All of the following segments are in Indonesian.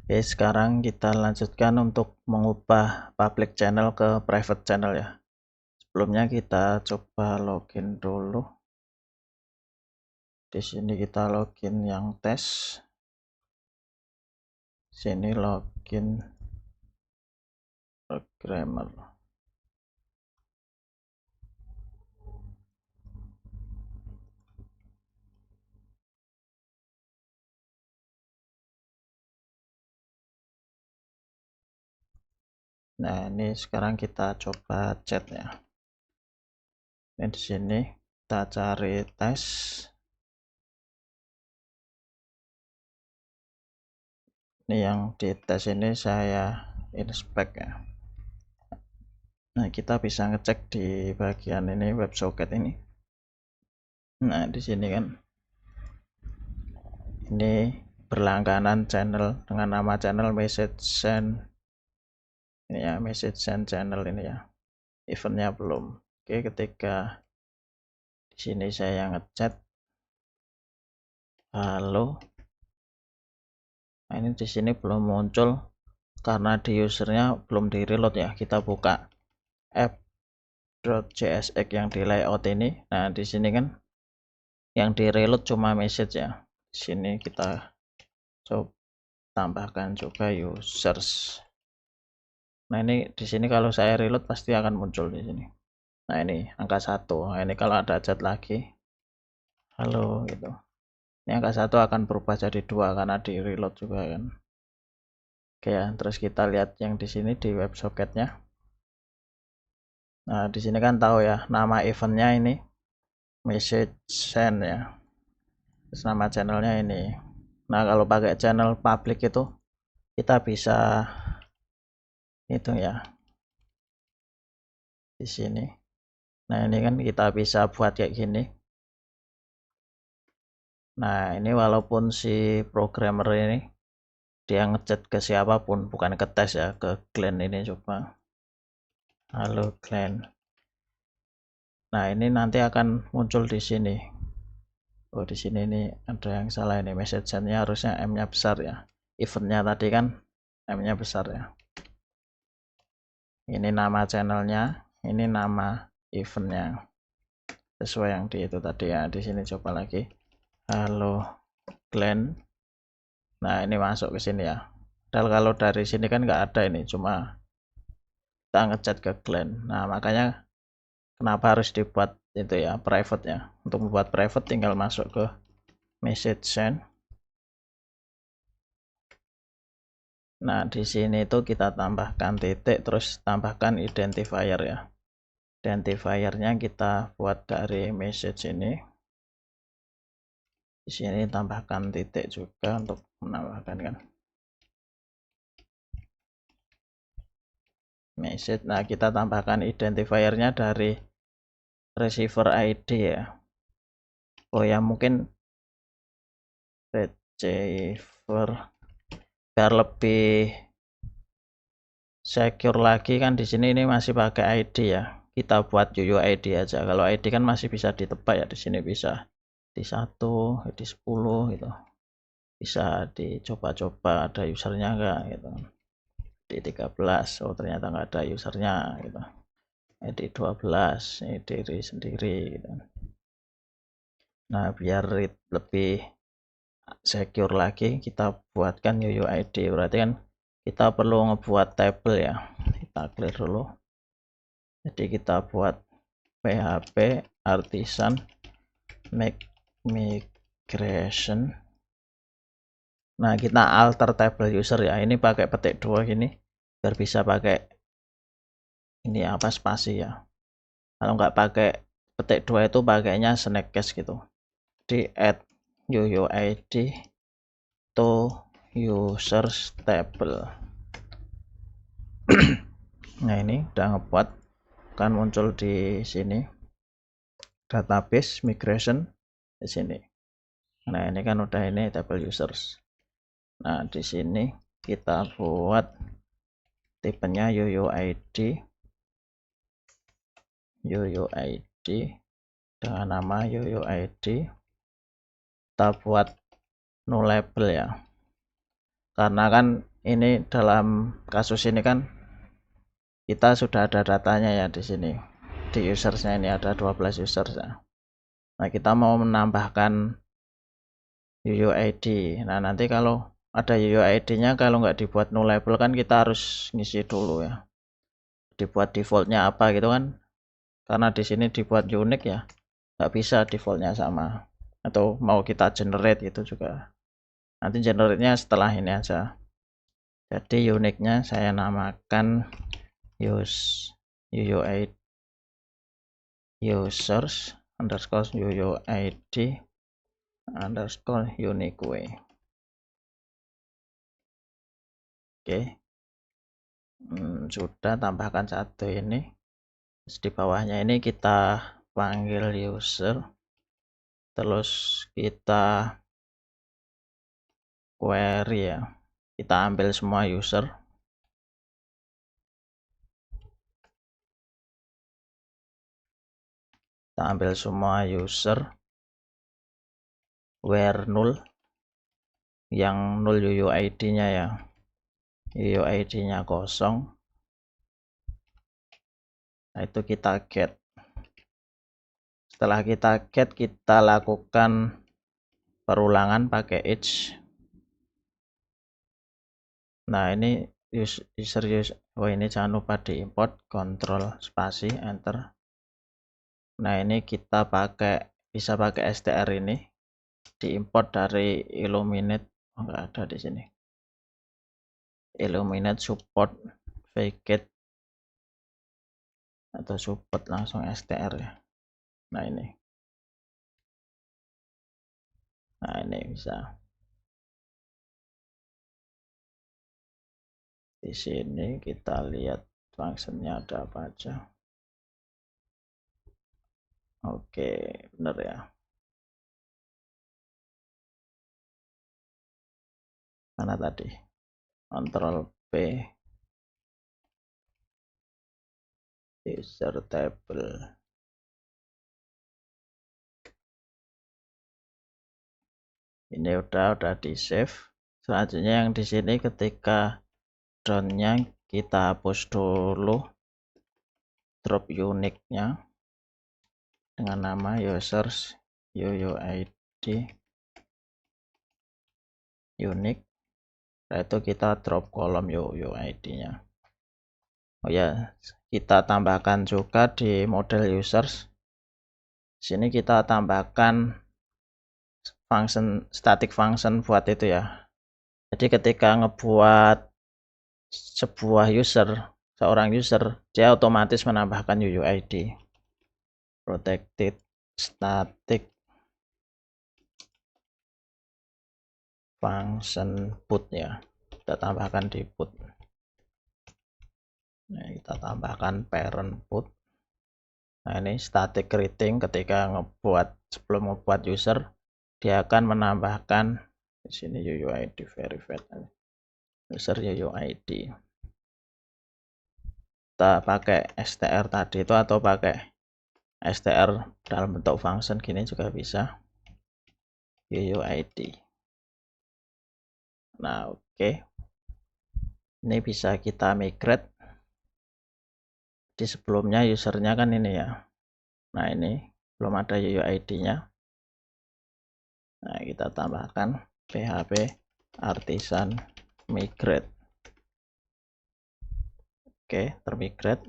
Oke, sekarang kita lanjutkan untuk mengubah public channel ke private channel ya. Sebelumnya kita coba login dulu. Di sini kita login yang tes. Sini login programmer. Nah, ini sekarang kita coba chat ya. Ini di sini kita cari tes. Ini yang di tes ini saya inspect ya. Nah, kita bisa ngecek di bagian ini WebSocket ini. Nah, di sini kan ini berlangganan channel dengan nama channel message send ini ya, message send channel ini ya. Eventnya belum. Oke, ketika di sini saya ngechat halo. Nah, ini di sini belum muncul karena di usernya belum di reload ya. Kita buka app.jsx yang di layout ini. Nah, di sini kan yang di reload cuma message ya. Di sini kita coba tambahkan juga users. Nah, ini di sini kalau saya reload pasti akan muncul di sini. Nah, ini angka 1. Nah, ini kalau ada chat lagi halo gitu. Ini angka 1 akan berubah jadi 2 karena di reload juga kan. Oke ya, terus kita lihat yang di sini di WebSocketnya. Nah, di sini kan tahu ya, nama eventnya ini message send ya. Terus nama channelnya ini. Nah, kalau pakai channel public itu kita bisa itu ya. Di sini. Nah, ini kan kita bisa buat kayak gini. Nah, ini walaupun si programmer ini dia ngechat ke siapapun, bukan ke tes ya, ke Glenn ini coba. Halo Glenn. Nah, ini nanti akan muncul di sini. Oh, di sini ini ada yang salah ini. Message send-nya harusnya M-nya besar ya. Eventnya tadi kan M-nya besar ya. Ini nama channelnya, ini nama eventnya. Sesuai yang di itu tadi ya. Di sini coba lagi. Halo Glenn. Nah, ini masuk ke sini ya. Padahal kalau dari sini kan nggak ada ini, cuma kita ngechat ke Glenn. Nah, makanya kenapa harus dibuat itu ya, private ya. Untuk membuat private tinggal masuk ke message send. Nah, di sini itu kita tambahkan titik, terus tambahkan identifier ya. Identifiernya kita buat dari message ini. Di sini tambahkan titik juga untuk menambahkan kan. Message. Nah, kita tambahkan identifiernya dari receiver ID ya. Oh ya, mungkin receiver biar lebih secure lagi kan di sini ini masih pakai ID ya. Kita buat UUID aja. Kalau ID kan masih bisa ditebak ya, di sini bisa di 1, di 10 gitu. Bisa dicoba-coba ada usernya enggak gitu. Di 13, oh ternyata enggak ada usernya gitu. Di 12, ini diri sendiri gitu. Nah, biar lebih secure lagi kita buatkan UUID. Berarti kan kita perlu ngebuat table ya. Kita clear dulu. Jadi kita buat php artisan make migration. Nah, kita alter table user ya. Ini pakai petik 2 gini biar bisa pakai ini apa spasi ya. Kalau nggak pakai petik 2 itu pakainya snack case gitu. Di add UUID to users table. Nah, ini udah ngebuat kan muncul di sini database migration di sini. Nah, ini kan udah ini table users. Nah, di sini kita buat tipenya UUID dengan nama UUID. Kita buat no label ya. Karena kan ini dalam kasus ini kan kita sudah ada datanya ya di sini. Di usersnya ini ada 12 users ya. Nah, kita mau menambahkan UUID. Nah, nanti kalau ada UUID-nya, kalau nggak dibuat nullable kan kita harus ngisi dulu ya. Dibuat defaultnya apa gitu kan. Karena di sini dibuat unik ya, nggak bisa defaultnya sama. Atau mau kita generate itu juga. Nanti generate-nya setelah ini aja. Jadi uniknya saya namakan UUID users underscore UUID underscore unique way. Oke. Sudah, tambahkan satu ini. Terus di bawahnya ini kita panggil user, terus kita query ya, kita ambil semua user, where null, yang null UUID nya ya, UUID nya kosong. Nah, itu kita get. Setelah kita get, kita lakukan perulangan pakai each. Nah, ini user, oh ini jangan lupa diimport, kontrol spasi enter. Nah, ini kita bisa pakai str ini, diimport dari Illuminate. Oh, enggak ada di sini. Illuminate support vget atau support langsung str ya. Nah, ini bisa. Di sini kita lihat fungsinya ada apa aja. Oke, benar ya. Mana tadi? Ctrl P, user table. Ini udah di save. Selanjutnya yang di sini ketika down-nya kita hapus dulu drop unique-nya dengan nama users UUID unique. Setelah itu kita drop kolom UUID-nya. Oh ya, kita tambahkan juga di model users. Sini kita tambahkan static function buat itu ya. Jadi ketika ngebuat seorang user, dia otomatis menambahkan UUID. Protected static function put ya. Kita tambahkan di put. Nah, kita tambahkan parent put. Nah, ini static greeting ketika sebelum ngebuat user, dia akan menambahkan di sini UUID verified user UUID. Kita pakai str tadi itu atau pakai str dalam bentuk function gini juga bisa. UUID. Nah, oke. Ini bisa kita migrate. Di sebelumnya usernya kan ini ya. Nah, ini belum ada UUID-nya. Nah, kita tambahkan php artisan migrate. Oke, termigrate.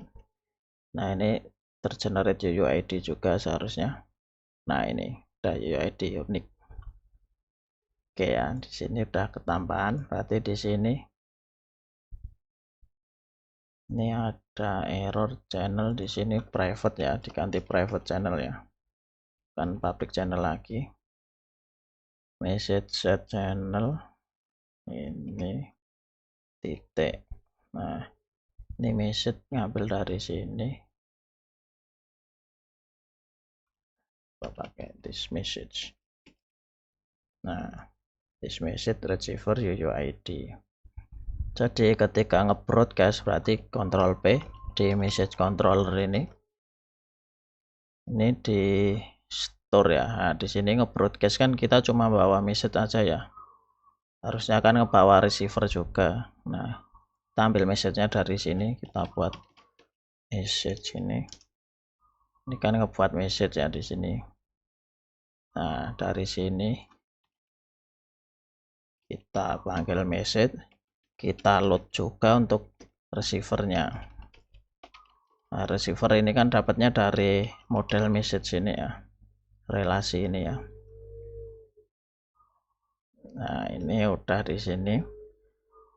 Nah, ini tergenerate UUID juga seharusnya. Nah, ini ada UUID unik. Oke ya, di sini udah ketambahan. Berarti di sini ini ada error channel, di sini private ya, diganti private channel ya, bukan public channel lagi. Message set channel ini titik. Nah, ini message ngambil dari sini, pakai this message. Nah, this message receiver UUID. Jadi ketika nge-broadcast berarti Ctrl P di message controller ini di store ya. Nah, di sini nge-broadcast kan kita cuma bawa message aja ya. Harusnya kan ngebawa receiver juga. Nah, kita ambil message-nya dari sini, kita buat message ini kan ngebuat message ya di sini. Nah, dari sini kita panggil message, kita load juga untuk receivernya. Nah, receiver ini kan dapatnya dari model message ini ya, relasi ini ya. Nah, ini udah di sini.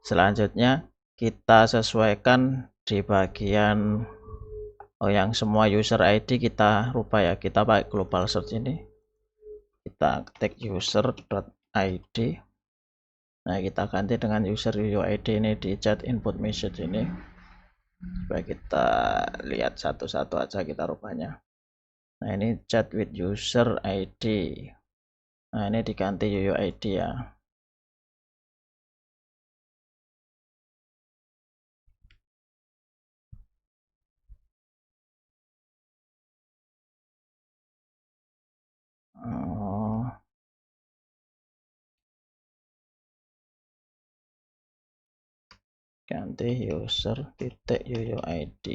Selanjutnya kita sesuaikan di bagian yang semua user ID kita rubah ya. Kita pakai global search ini. Kita ketik user.id. Nah, kita ganti dengan user UUID ini di chat input message ini. Supaya kita lihat satu-satu aja kita rubahnya. Nah, ini chat with user ID. Nah, ini diganti UUID ya. Ganti user titik UUID.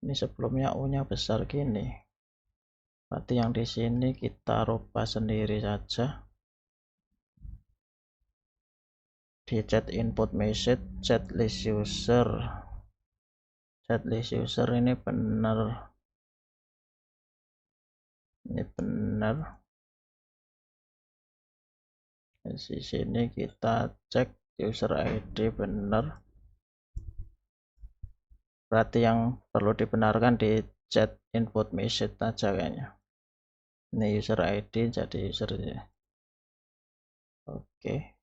Ini sebelumnya U-nya besar gini. Berarti yang di sini kita rubah sendiri saja. Di chat input message, chat list user. Chat list user ini benar. Ini benar. Di sini kita cek user ID benar. Berarti yang perlu dibenarkan di chat input message aja kayaknya. Ini user ID jadi usernya. Oke.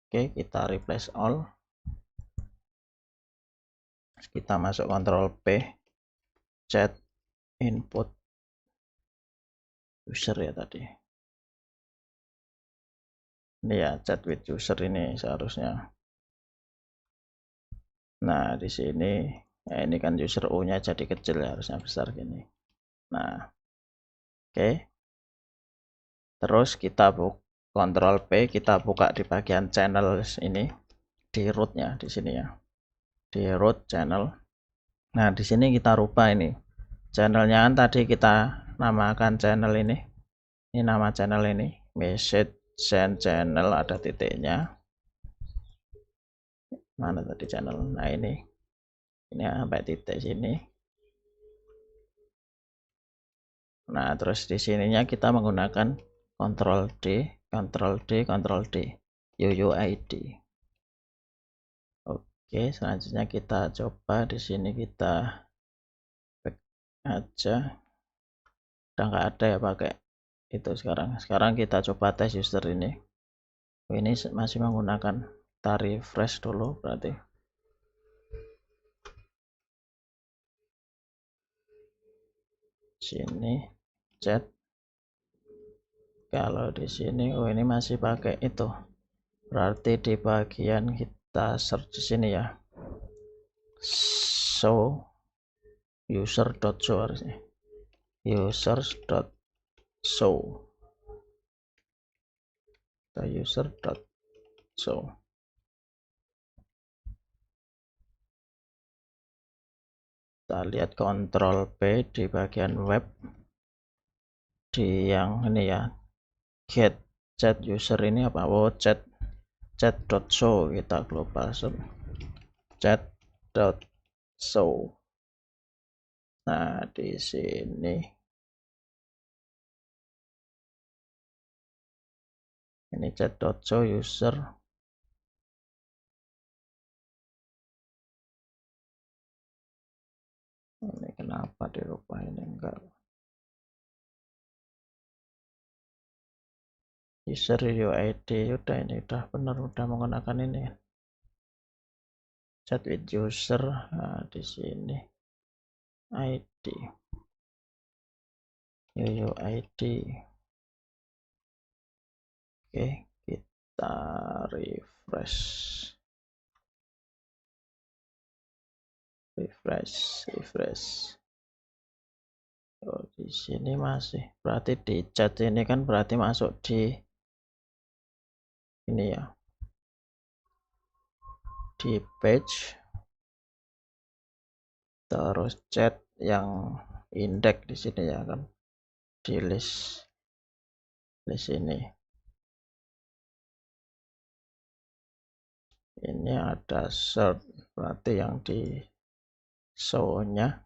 Oke, kita replace all. Kita masuk Ctrl P, chat input user ya tadi. Ini ya chat with user ini seharusnya. Nah, di sini ya ini kan user U-nya jadi kecil ya, harusnya besar gini. Nah, oke. Terus kita Ctrl P, kita buka di bagian channel ini, di root-nya di sini ya. Di root channel. Nah, di sini kita rubah ini. Channelnya kan tadi kita namakan channel ini. Ini nama channel ini, message send channel, ada titiknya. Mana tadi channel? Nah, ini sampai titik sini. Nah, terus di sininya kita menggunakan Ctrl D, Ctrl D, Ctrl D, UUID. Oke, selanjutnya kita coba di sini, kita back aja. Udah nggak ada ya pakai itu sekarang. Sekarang kita coba tes user ini. Ini masih menggunakan, kita refresh dulu berarti. Sini chat. Kalau di sini ini masih pakai itu. Berarti di bagian kita search di sini ya. Show user.show harusnya. Users.show. User.show. Kita lihat Ctrl P di bagian web. Di yang ini ya. Get chat user ini apa? Oh, chat.show, kita global search. Chat.show. Nah, di sini ini chat.show user. Ini kenapa dirubah ini enggak? User UID udah, ini udah benar, udah menggunakan ini. Chat with user. Nah, di sini ID. UUID. Oke, kita refresh. Oh, di sini masih. Berarti di chat ini kan berarti masuk di ini ya. di page, terus chat yang index di sini ya kan, di list ini. Ini ada search, berarti yang di show-nya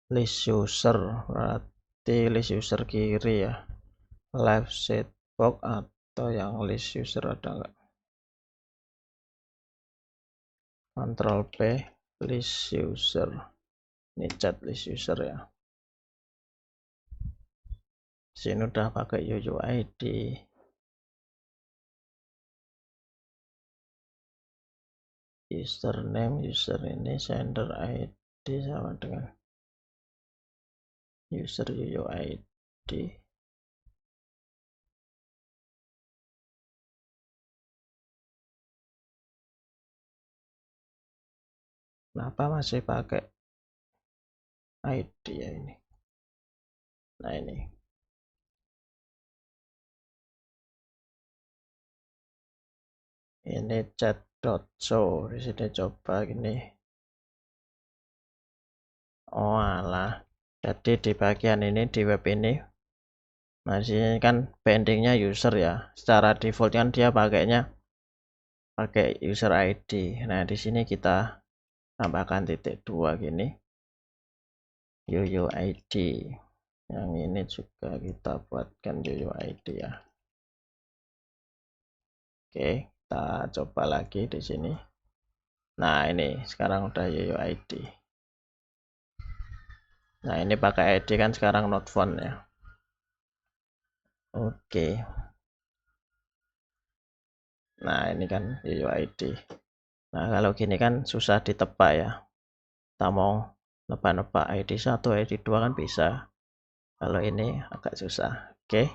list user, berarti list user kiri ya, left set box atau yang list user ada enggak? Ctrl P, list user, ini chat list user ya. Sini udah pakai UUID, username, user ini sender ID sama dengan user UUID. Kenapa masih pakai ID ya ini? Nah ini chat.show, di sini coba gini. Oh alah, jadi di bagian ini di web ini, nah di sini kan bandingnya user ya. Secara default kan dia pakainya pakai user ID. Nah di sini kita tambahkan titik 2 gini, UUID. Yang ini juga kita buatkan UUID ya. Oke, kita coba lagi di sini. Nah ini sekarang udah UUID. Nah ini pakai ID kan sekarang not found ya. Oke. Nah ini kan UUID. Nah kalau gini kan susah ditebak ya. Kita mau nebak-nebak ID 1, ID 2 kan bisa. Kalau ini agak susah. Oke.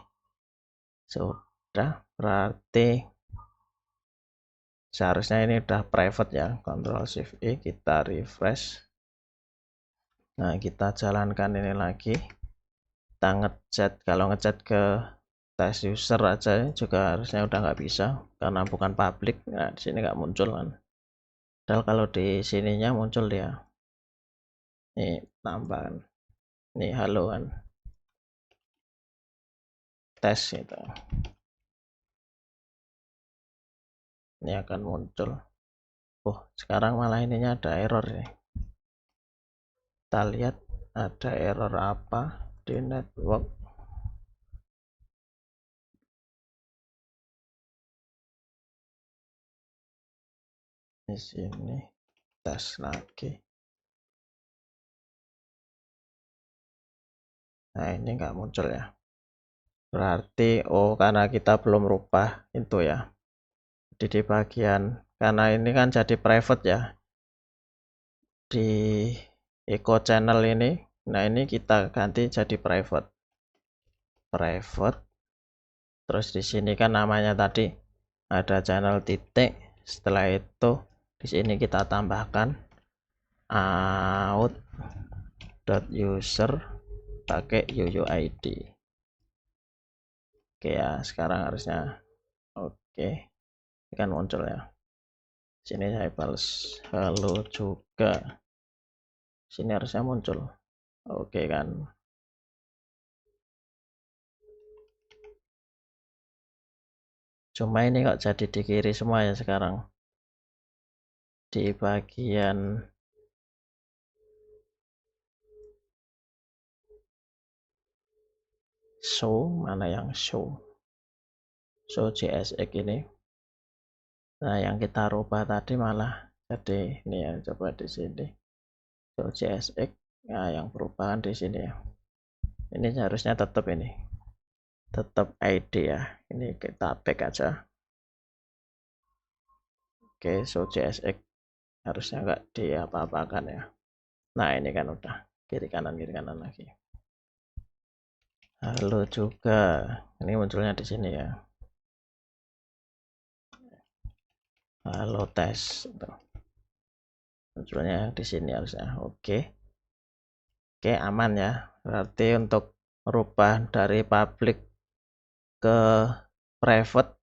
Sudah, berarti seharusnya ini udah private ya. Ctrl Shift I, kita refresh. Nah kita jalankan ini lagi. Kita ngechat, kalau ngechat ke test user aja juga harusnya udah nggak bisa karena bukan public. Nah di sini nggak muncul kan. Padahal kalau di sininya muncul dia. Nih tambahan. Nih halo kan. Tes itu. Ini akan muncul. Oh sekarang malah ininya ada error nih. Kita lihat ada error apa di network. Di sini tes lagi. Nah ini nggak muncul ya. Berarti oh karena kita belum rubah itu ya. Jadi di bagian karena ini kan jadi private ya. Di echo channel ini. Nah ini kita ganti jadi private. Terus di sini kan namanya tadi ada channel titik. Setelah itu di sini kita tambahkan out.user pakai UUID. Oke ya, sekarang harusnya oke. Ini kan muncul ya. Sini saya balas halo juga. Sini harusnya muncul. Oke kan. Cuma ini kok jadi di kiri semua ya sekarang. Di bagian show, mana yang show JSX ini. Nah yang kita rubah tadi malah jadi ini ya, coba di sini show JSX. Nah yang perubahan di sini ya. Ini harusnya tetap ini, tetap ID ya. Ini kita back aja. Oke, show JSX harusnya nggak diapa-apakan ya. Nah ini kan udah kiri kanan lagi. Halo juga, ini munculnya di sini ya. Halo tes, munculnya di sini harusnya. Oke, aman ya. Berarti untuk merubah dari public ke private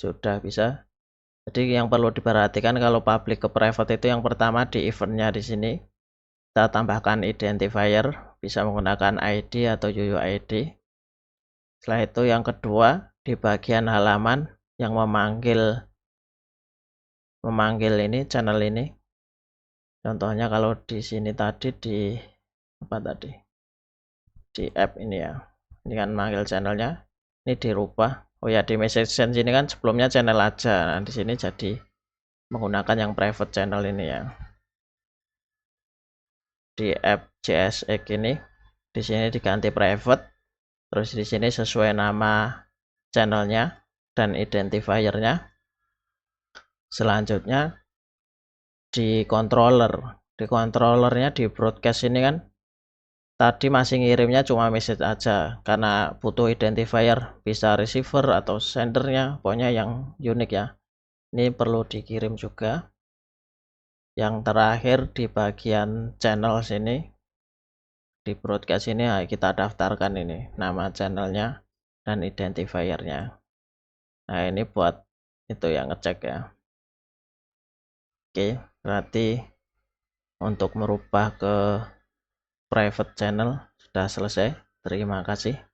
sudah bisa. Jadi yang perlu diperhatikan kalau public ke private itu yang pertama di eventnya di sini kita tambahkan identifier, bisa menggunakan ID atau UUID. Setelah itu yang kedua di bagian halaman yang memanggil ini channel ini. Contohnya kalau di sini tadi di apa tadi? Di app ini ya. Ini kan manggil channelnya. Ini dirubah. Oh ya, di message send sini kan sebelumnya channel aja. Nah, di sini jadi menggunakan yang private channel ini ya. Di app JSX ini di sini diganti private. Terus di sini sesuai nama channelnya dan identifiernya. Selanjutnya di controllernya di broadcast ini kan tadi masih ngirimnya cuma message aja karena butuh identifier, bisa receiver atau sendernya, pokoknya yang unik ya. Ini perlu dikirim juga. Yang terakhir di bagian channel sini di broadcast ini kita daftarkan ini nama channelnya dan identifiernya. Nah ini buat itu yang ngecek ya. Oke, berarti untuk merubah ke private channel sudah selesai. Terima kasih.